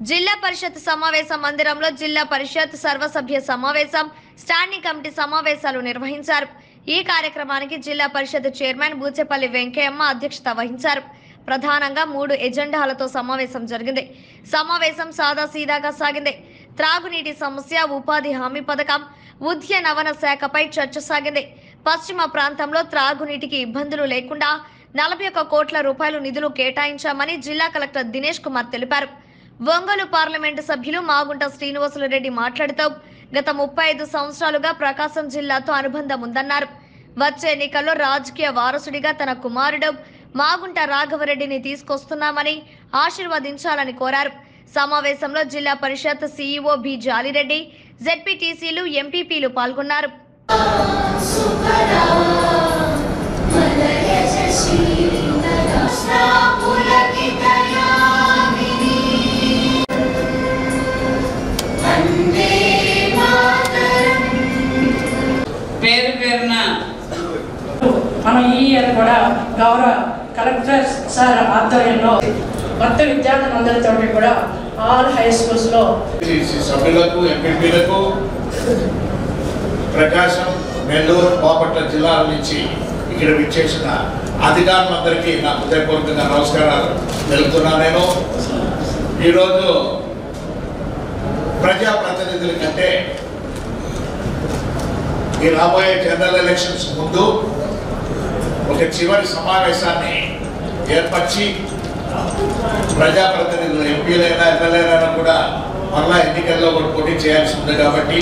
జిల్లా పరిషత్ సమావేశ మందిరంలో జిల్లా పరిషత్ సర్వసభ్య సమావేశం స్టాండింగ్ కమిటీ సమావేశాలు నిర్వహించారు। ఈ కార్యక్రమానికి జిల్లా పరిషత్ చైర్మన్ బూచెపల్లి వెంకయ్యమ్మ అధ్యక్షత వహించారు। ప్రధానంగా 3 ఎజెండాలతో సమావేశం జరిగింది। సమావేశం సాదాసీదాగా సాగింది। త్రాగునీటి సమస్య, ఉపాధి హామీ పథకం, ఉద్యానవన శాఖపై చర్చ సాగింది। పశ్చిమ ప్రాంతంలో త్రాగునీటికి ఇబ్బందులు లేకుండా 41 కోట్ల రూపాయలు నిధులు కేటాయించామని జిల్లా కలెక్టర్ దినేష్ కుమార్ తెలిపారు। ఒంగోలు పార్లమెంటు సభ్యులు మాగుంట శ్రీనివాసులు రెడ్డి మాట్లాడుతూ గత 35 సంవత్సరాలుగా ప్రకాశం జిల్లాతో అనుబంధం ఉందన్నారు। వచ్చే ఎన్నికల్లో రాజకీయ వారసుడిగా తన కుమారుడు మాగుంట రాఘవరెడ్డిని తీసుకొస్తున్నామని ఆశీర్వదించాలని కోరారు। సమావేశంలో జిల్లా పరిషత్ సీఈఓ బి జాలిరెడ్డి, జెడ్పీటీసీలు, ఎంపీపీలు పాల్గొన్నారు। పేరు పేరున మనం ఈ ఇయర్ కూడా గౌరవ కలెక్టర్ సార్ ఆధ్వర్యంలో మొత్తం విద్యార్థులందరితో కూడా ఆల్ హై స్కూల్స్ లో సభ్యులకు, ఎంపీలకు, ప్రకాశం, నెల్లూరు, బాపట్ల జిల్లాల నుంచి ఇక్కడ విచ్చేసిన అధికారులందరికీ నా హృదయపూర్వకంగా నమస్కారాలు తెలుపుతున్నాను। నేను ఈరోజు ప్రజాప్రతినిధుల కంటే ఈ రాబోయే జనరల్ ఎలక్షన్స్ ముందు ఒక చివరి సమావేశాన్ని ఏర్పరిచి ప్రజాప్రతినిధులు, ఎంపీలైనా ఎమ్మెల్యేలైనా కూడా మళ్ళా ఎన్నికల్లో కూడా పోటీ చేయాల్సి ఉంది కాబట్టి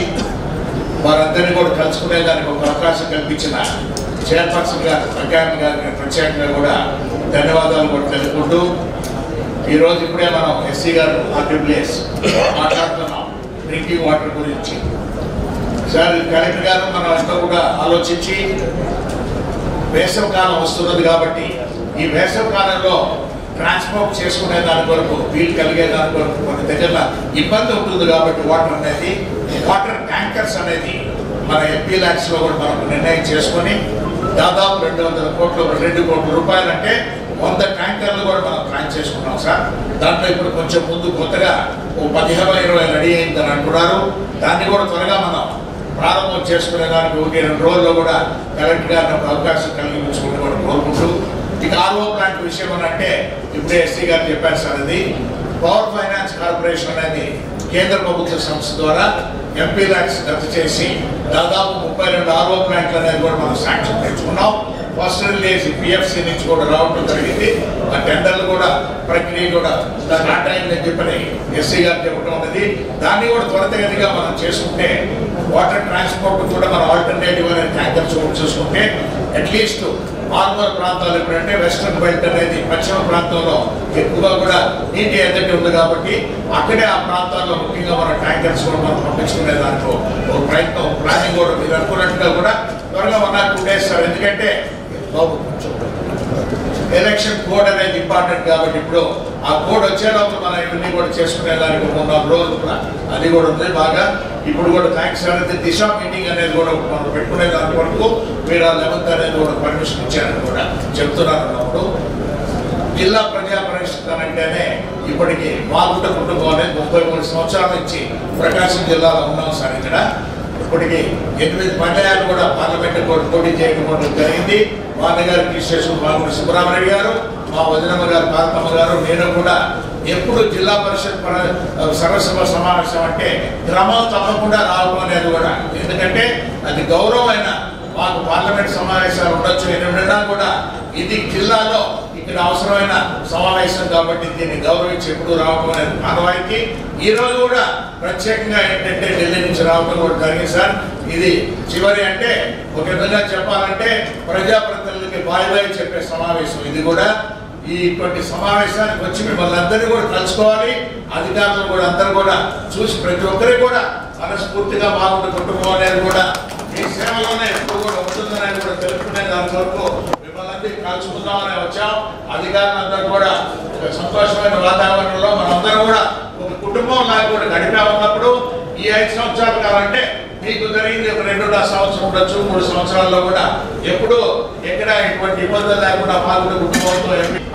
వారందరినీ కూడా కలుసుకునేదానికి ఒక అవకాశం కల్పించిన చైర్పర్సన్ గారు, వెంకయ్య గారికి ప్రత్యేకంగా కూడా ధన్యవాదాలు కూడా తెలుపుకుంటూ, ఈరోజు ఇప్పుడే మనం ఎస్సీ గారు ఆర్డబ్ల్యూఎస్ మాట్లాడుతున్నాం డ్రింకింగ్ వాటర్ గురించి। సార్ కలెక్టర్ గారు మనం అంతా కూడా ఆలోచించి వేసవి కాలం వస్తున్నది కాబట్టి ఈ వేసవి కాలంలో ట్రాన్స్పోర్ట్ చేసుకునే దాని కొరకు, వీలు కలిగే దాని కొరకు మన దగ్గర ఇబ్బంది ఉంటుంది కాబట్టి వాటర్ ట్యాంకర్స్ అనేది మన ఎంపీ ల్యాక్స్లో కూడా మనం నిర్ణయం చేసుకొని దాదాపు 200 కోట్ల 2 కోట్ల రూపాయలు అంటే 100 ట్యాంకర్లు కూడా మనం ప్లాన్ చేసుకున్నాం సార్। దాంట్లో ఇప్పుడు కొంచెం ముందు కొత్తగా 15-20 రెడీ అయిందని అంటున్నారు। దాన్ని కూడా త్వరగా మనం ప్రారంభం చేసుకునే దానికి 1-2 రోజుల్లో కూడా కలెక్టర్ గారిని ఒక అవకాశం కలిగించుకుంటూ కూడా కోరుకుంటూ, ఇక ఆర్ఓ ప్లాంట్ విషయం అని అంటే ఇప్పుడే ఎస్సీ గారు చెప్పారు సార్, అది పవర్ ఫైనాన్స్ కార్పొరేషన్ అనేది కేంద్ర ప్రభుత్వ సంస్థ ద్వారా ఎంపీ ల్యాక్స్ రద్దు చేసి దాదాపు 32 ఆర్ఓ ప్లాంట్లు అనేది కూడా మనం శాంక్షన్ తెచ్చుకున్నాం। ఫస్ట్ రిలీజ్ పిఎఫ్సి నుంచి కూడా రావడం జరిగింది। ఆ టెండర్లు కూడా ప్రక్రియ కూడా స్టార్ట్ అయిందని చెప్పని ఎస్సీ గారు చెప్పడం ఉన్నది। దాన్ని కూడా త్వరితగతిగా మనం చేసుకుంటే వాటర్ ట్రాన్స్పోర్ట్ కూడా మనం ఆల్టర్నేటివ్ అనే ట్యాంకర్స్ చూసుకుంటే అట్లీస్ట్ ఆర్మర్ ప్రాంతాలు ఎప్పుడంటే వెస్టర్న్ బెల్ట్ అనేది పశ్చిమ ప్రాంతంలో ఎక్కువగా కూడా నీటి ఎద్దటి ఉంది కాబట్టి అక్కడే ఆ ప్రాంతాల్లో ముఖ్యంగా మన ట్యాంకర్స్ కూడా మనం పంపించుకునే దాంట్లో ఒక ప్రయత్నం, ప్లానింగ్ కూడా మీరు అనుకున్నట్టుగా కూడా త్వరగా 1 or 2 days సార్। ఎందుకంటే ఎలక్షన్ కోడ్ అనేది ఇంపార్టెంట్ కాబట్టి ఇప్పుడు ఆ కోడ్ వచ్చేలోపు మనం ఇవన్నీ కూడా చేసుకునే దానికి 3-4 రోజులు కూడా అది కూడా ఉంది బాగా। ఇప్పుడు కూడా థ్యాంక్స్ అనేది దిశ మీటింగ్ అనేది కూడా మనం పెట్టుకునే దాని వరకు మీరు 11th అనేది కూడా పర్మిషన్ ఇచ్చారని కూడా చెప్తున్నారు అన్నప్పుడు జిల్లా ప్రజా పరిషత్ అంటేనే ఇప్పటికీ మాగుంట కుటుంబం అనేది 33 సంవత్సరాల నుంచి ప్రకాశం జిల్లాలో ఉన్నాం సార్। ఇక్కడ ఇప్పటికి 8 పర్యాయాలు కూడా పార్లమెంట్ కూడా పోటీ చేయకపోవడం జరిగింది। మా అన్నగారు కృష్ణేశ్వర మాగుంట సుబ్రహ్మణ్య గారు, మా వదినమ్మ గారు పార్వతమ్మ గారు, నేను కూడా ఎప్పుడు జిల్లా పరిషత్ సర్వసభ సమావేశం అంటే క్రమం తప్పకుండా రావడం అనేది కూడా, ఎందుకంటే అది గౌరవమైన మాకు పార్లమెంట్ సమావేశాలు ఉండొచ్చు, ఎన్నున్నా కూడా ఇది జిల్లాలో ఇక్కడ అవసరమైన సమావేశం కాబట్టి దీన్ని గౌరవించి ఎప్పుడు రావడం అనేది ఆనవాయితీ। ఈ రోజు కూడా ప్రత్యేకంగా ఏంటంటే ఢిల్లీ నుంచి రావడం కూడా జరిగింది సార్। ఇది చివరి అంటే ఒక విధంగా చెప్పాలంటే ప్రజాప్రతినిధులకి బాయ్ చెప్పే సమావేశం ఇది కూడా। ఇటువంటి సమావేశానికి వచ్చి మిమ్మల్ని అందరినీ కూడా కలుసుకోవాలి, అధికారులు కూడా అందరూ కూడా చూసి ప్రతి ఒక్కరికి కూడా మనస్ఫూర్తిగా మాగుంట కుటుంబం అనేది కూడా మీ సేవలోనే ఎప్పుడు కూడా ఉంటుందని కూడా తెలుసుకునే దాని వరకు మిమ్మల్ని కలుసుకుందామని వచ్చాం। అధికారులందరూ కూడా ఒక సంతోషమైన వాతావరణంలో మనందరం కూడా ఒక కుటుంబం లాగా కూడా గడిపా ఉన్నప్పుడు ఈ 5 సంవత్సరాల కాలం అంటే మీకు జరిగింది ఒక 2.5 సంవత్సరం ఉండొచ్చు, 3 సంవత్సరాల్లో కూడా ఎప్పుడూ ఎక్కడ ఇటువంటి ఇబ్బందులు లేకుండా పాల్గొనే కుటుంబంతో.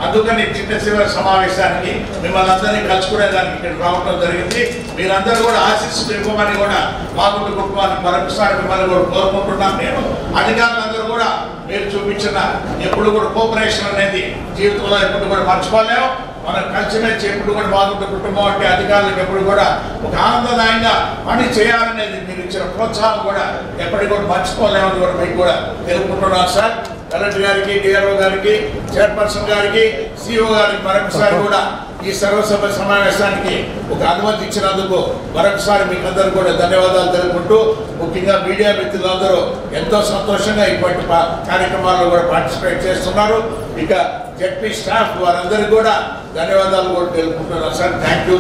అందుకని చిన్న చివరి సమావేశానికి మిమ్మల్ని అందరినీ కలుసుకునేదానికి ఇక్కడ రావడం జరిగింది. మీరందరూ కూడా ఆశీస్సులు ఇవ్వమని కూడా మాగుంట కుటుంబానికి మరొకసారి మిమ్మల్ని కూడా కోరుకుంటున్నాను. నేను అధికారులందరూ కూడా మీరు చూపించిన ఎప్పుడు కూడా కోఆపరేషన్ అనేది జీవితంలో ఎప్పుడు కూడా మర్చిపోలేము. మనం కలిసిమెలిసి ఎప్పుడు కూడా బాగుంటే కుటుంబం అంటే అధికారులకు ఎప్పుడు కూడా ఒక ఆనందదాయంగా పని చేయాలనేది మీరు ఇచ్చిన ప్రోత్సాహం కూడా ఎప్పటికి కూడా మర్చిపోలేమని కూడా మీకు కూడా తెలుపుకుంటున్నాను సార్. కలెక్టర్ గారికి, డిఆర్ఓ గారికి, చైర్పర్సన్ గారికి, సిఇఓ గారికి మరొకసారి కూడా ఈ సర్వసభ్య సమావేశానికి ఒక అనుమతి ఇచ్చినందుకు మరొకసారి మీకు అందరూ కూడా ధన్యవాదాలు తెలుపుకుంటూ, ముఖ్యంగా మీడియా మిత్రులందరూ ఎంతో సంతోషంగా ఇటువంటి కార్యక్రమాల్లో కూడా పార్టిసిపేట్ చేస్తున్నారు. ఇక జెడ్పీ స్టాఫ్ వారందరికీ కూడా ధన్యవాదాలు కూడా తెలుపుకుంటున్నారు సార్. Thank you.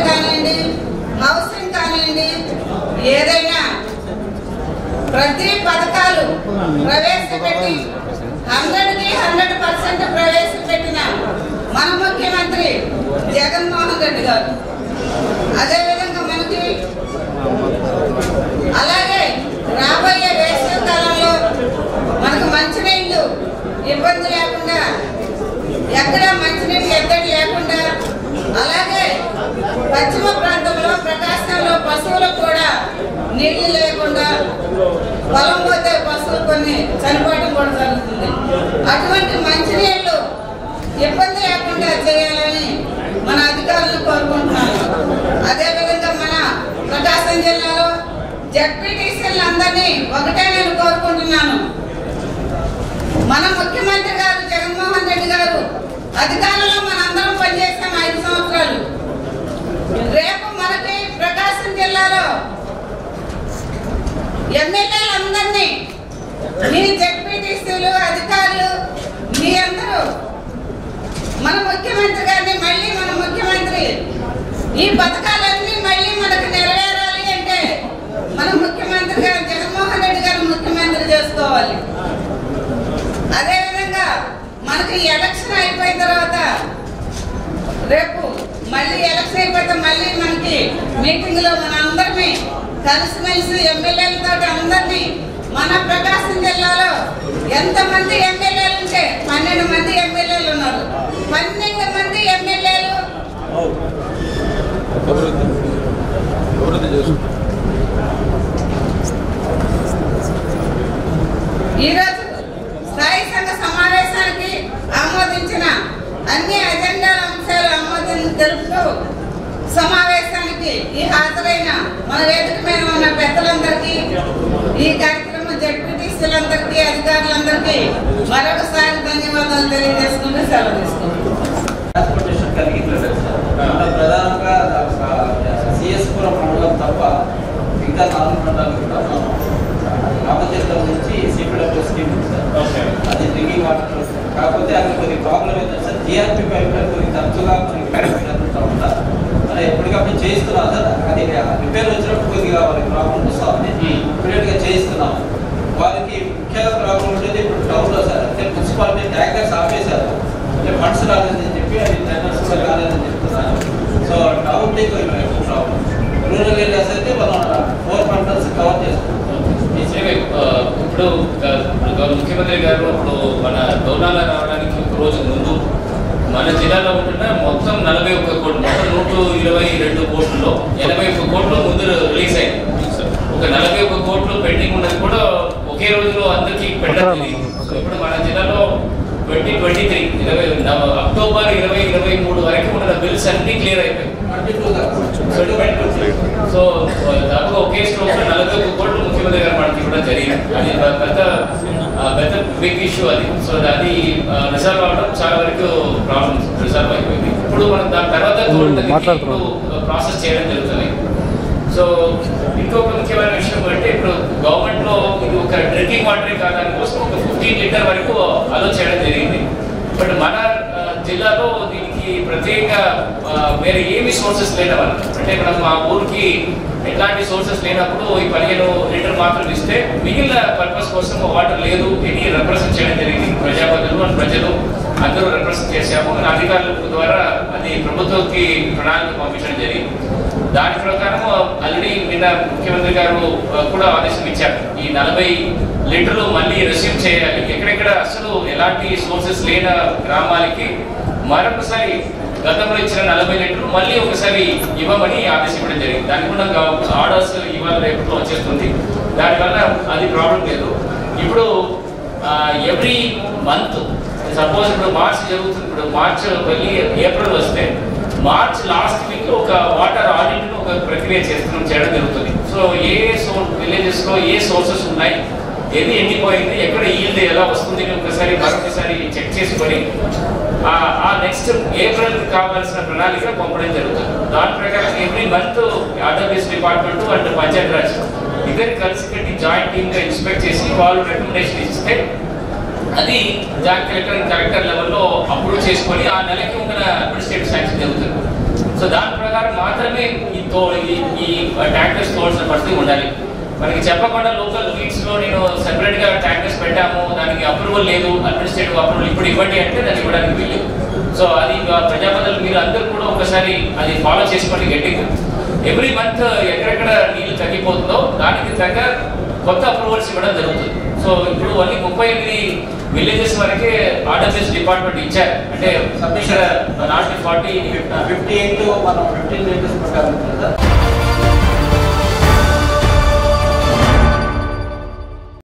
కానివ్వండి, హౌసింగ్ కానివ్వండి, ఏదైనా ప్రతి పథకాలు ప్రవేశపెట్టి 100కి 100% ప్రవేశపెట్టిన మన ముఖ్యమంత్రి జగన్మోహన్ రెడ్డి గారు. అదేవిధంగా మనకి అలాగే రాబోయే వేసవి కాలంలో మనకు మంచినీళ్ళు ఇబ్బంది లేకుండా, ఎక్కడ మంచినీళ్ళు ఎద్దడి లేకుండా, అలాగే పశ్చిమ ప్రాంతంలో ప్రకాశంలో పశువులకు కూడా నీళ్లు లేకుండా పొలం పోతే పశువులు కొన్ని చనిపోవడం కూడా జరుగుతుంది. అటువంటి మంచినీళ్ళు ఇబ్బంది లేకుండా చేయాలని మన అధికారులను కోరుకుంటున్నాను. అదేవిధంగా మన ప్రకాశం జిల్లాలో జెడ్పీటీసీలు అందరినీ ఒకటే నేను కోరుకుంటున్నాను. మన ముఖ్యమంత్రి గారు జగన్మోహన్ రెడ్డి గారు అధికారంలో మనందరం పనిచేసాం 5 సంవత్సరాలు. రేపు మనకి ప్రకాశం జిల్లాలో ఎమ్మెల్యేలందరినీ, మీ జెడ్పీటీసీలు, అధికారులు, మీ అందరూ మన ముఖ్యమంత్రి గారిని మళ్ళీ మన ముఖ్యమంత్రి ఈ పథకాలన్నీ మళ్ళీ మనకు నెరవేరాలి అంటే మన ముఖ్యమంత్రి గారు జగన్మోహన్ రెడ్డి గారు ముఖ్యమంత్రి చేసుకోవాలి. అదేవిధంగా మనకి ఎలక్షన్ అయిపోయిన తర్వాత, రేపు మళ్ళీ ఎలక్షన్ అయిపోతే మళ్ళీ మనకి మీటింగ్లో మన అందరినీ కలిసిమెలిసి ఎమ్మెల్యేలతో అందరినీ, మన ప్రకాశం జిల్లాలో ఎంతమంది ఎమ్మెల్యేలు ఉంటే 12 మంది ఎమ్మెల్యేలు ఉన్నారు. 12 మంది ఎమ్మెల్యేలు ఈరోజు స్థాయి సంఘ సమావేశానికి ఆమోదించిన అన్ని అజెండాల అంశాలు ఆమోదం తెలుపుతూ సమావేశానికి ఈ హాజరైన మన వేదిక మీద ఉన్న పెద్దలందరికీ, ఈ కార్యక్రమం జెడ్పీటీసీలందరికీ, అధికారులందరికీ మరొకసారి ధన్యవాదాలు తెలియజేసుకుంటూ సెలవు తీసుకుంటాం. ప్రధానంగా సిఎస్పురం మండలం తప్ప మిగతా 4 మండలాలు కూడా రామచంద్రం నుంచి సిపిడబ్ల్యూ స్కీమ్ ఉంది సార్. అది డ్రింకింగ్ వాటర్. కాకపోతే అక్కడ కొద్దిగా ప్రాబ్లం ఏంటంటే సార్, జిఆర్పీ పైప్ లైన్ కొద్దిగా తరచుగా జరుగుతూ ఉంటారు. అలా ఎప్పటికప్పుడు చేయిస్తున్నాం సార్. అది రిపేర్ వచ్చినప్పుడు కొద్దిగా వాళ్ళకి ప్రాబ్లం వస్తూ ఉంది. ఇమీడియట్గా చేయిస్తున్నాం. వారికి ముఖ్యంగా ప్రాబ్లం ఉండేది ఇప్పుడు టౌన్లో సార్. అంటే మున్సిపాలిటీ ట్యాంకర్స్ ఆపేశారు, అంటే ఫండ్స్ రాలేదని చెప్పి అది ట్యాంకర్స్ కూడా రాలేదని చెప్తున్నారు. సో టౌన్లో ఎక్కువ ప్రాబ్లం. రూరల్ ఏరియాస్ అయితే మనం 4 మండల్స్ కవర్ చేస్తాం. ఇప్పుడు ముఖ్యమంత్రి గారు ఇప్పుడు మన డోనాల రావడానికి ఒక రోజు ముందు మన జిల్లాలో ఉంటున్న మొత్తం 41 కోట్లు, మొత్తం 122 కోట్లలో 81 కోట్లు ముందు రిలీజ్ అయింది. ఒక 41 కోట్లు పెండింగ్ ఉన్నది కూడా ఒకే రోజులో అందరికీ పెట్టడం. ఇప్పుడు మన జిల్లాలో 2023 అక్టోబర్ 2023 వరకు ఉన్న బిల్స్ అన్ని క్లియర్ అయిపోయాయి. సో దాదాపు ఒకే స్ట్రోక్ 41 కోట్లు ముఖ్యమంత్రి గారు మనకి కూడా జరిగింది. అది పెద్ద బిగ్ ఇష్యూ అది. సో అది రిజర్వ్ అవ్వడం చాలా వరకు ప్రాబ్లమ్స్ రిజర్వ్ అయిపోయింది. ఇప్పుడు మనం దాని తర్వాత ఇప్పుడు ప్రాసెస్ చేయడం జరుగుతుంది. సో ఇంకొక ముఖ్యమైన విషయం అంటే ఇప్పుడు గవర్నమెంట్లో ఇది ఒక డ్రింకింగ్ వాటర్ కావడానికి కోసం ఒక 15 లీటర్ వరకు అలో చేయడం జరిగింది. బట్ మన జిల్లాలో దీనికి ప్రత్యేకంగా వేరే ఏమి సోర్సెస్ లేనివారు, అంటే మనం మా ఊరికి ఎట్లాంటి సోర్సెస్ లేనప్పుడు ఈ 15 లీటర్ మాత్రం ఇస్తే మిగిలిన పర్పస్ కోసం వాటర్ లేదు ఇది రిప్రజెంట్ చేయడం జరిగింది. ప్రజాప్రతినిధులు ప్రజలు అందరూ రిప్రజెంట్ చేశాము. అధికారుల ద్వారా అది ప్రభుత్వంకి ప్రణాళిక పంపించడం జరిగింది. దాని ప్రకారం ఆల్రెడీ నిన్న ముఖ్యమంత్రి గారు కూడా ఆదేశం ఇచ్చారు. ఈ 40 లీటర్లు మళ్ళీ రిసీవ్ చేయాలి. ఎక్కడెక్కడ అసలు ఎలాంటి సోర్సెస్ లేని గ్రామాలకి మరొకసారి గతంలో ఇచ్చిన 40 లీటర్లు మళ్ళీ ఒకసారి ఇవ్వమని ఆదేశం ఇవ్వడం జరిగింది. దానికి కూడా ఆర్డర్స్ ఇవాళ రేపట్లో వచ్చేస్తుంది. దానివల్ల అది ప్రాబ్లం లేదు. ఇప్పుడు ఎవ్రీ మంత్ సపోజ్ ఇప్పుడు మార్చ్ జరుగుతుంది. ఇప్పుడు మార్చ్ వెళ్ళి ఏప్రిల్ వస్తే మార్చ్ లాస్ట్ వీక్ ఒక వాటర్ ఆడిట్ ఒక ప్రక్రియ చేయడం జరుగుతుంది. సో ఏ విలేజెస్లో ఏ సోర్సెస్ ఉన్నాయి, ఏది ఎండిపోయింది, ఎక్కడ ఈల్డ్ ఎలా వస్తుంది ఒకసారి మరొకసారి చెక్ చేసుకొని ఆ నెక్స్ట్ ఏప్రిల్ కావాల్సిన ప్రణాళిక పంపడం జరుగుతుంది. దాని ప్రకారం every month RWS department and Panchayat Raj ఇద్దరు కలిసి పెట్టి జాయింట్ టీమ్గా ఇన్స్పెక్ట్ చేసి వాళ్ళు రికమెండేషన్ ఇస్తే అది జాయింట్ కలెక్టర్ లెవెల్లో అప్రూవ్ చేసుకొని ఆ నెలకి ఉన్న అడ్మినిస్ట్రేటివ్ శాంక్షన్ జరుగుతుంది. సో దాని ప్రకారం మాత్రమే ఈ ట్యాంకర్స్ తోల్సిన పరిస్థితి ఉండాలి. మనకి చెప్పకుండా లోకల్ లీడ్స్లో నేను సెపరేట్గా ట్యాంకర్స్ పెట్టాము, దానికి అప్రూవల్ లేదు, అడ్మినిస్ట్రేటివ్ అప్రూవల్ ఇప్పుడు ఇవ్వండి అంటే దాన్ని ఇవ్వడానికి వీలు. సో అది ప్రజాపతులు మీరు అందరూ కూడా ఒకసారి అది ఫాలో చేసుకోండి గట్టిగా. ఎవ్రీ మంత్ ఎక్కడెక్కడ నీళ్ళు తగ్గిపోతుందో దానికి తగ్గ కొత్త అప్రూవల్స్ ఇవ్వడం జరుగుతుంది. సో ఇప్పుడు ఓన్లీ 38 విలేజెస్ వరకే ఆర్డబ్ల్యూఎస్ డిపార్ట్మెంట్ ఇచ్చారు. అంటే సబ్మిషన్ నాట్ 40 58 మనం 15 లీటర్స్ ప్రకారం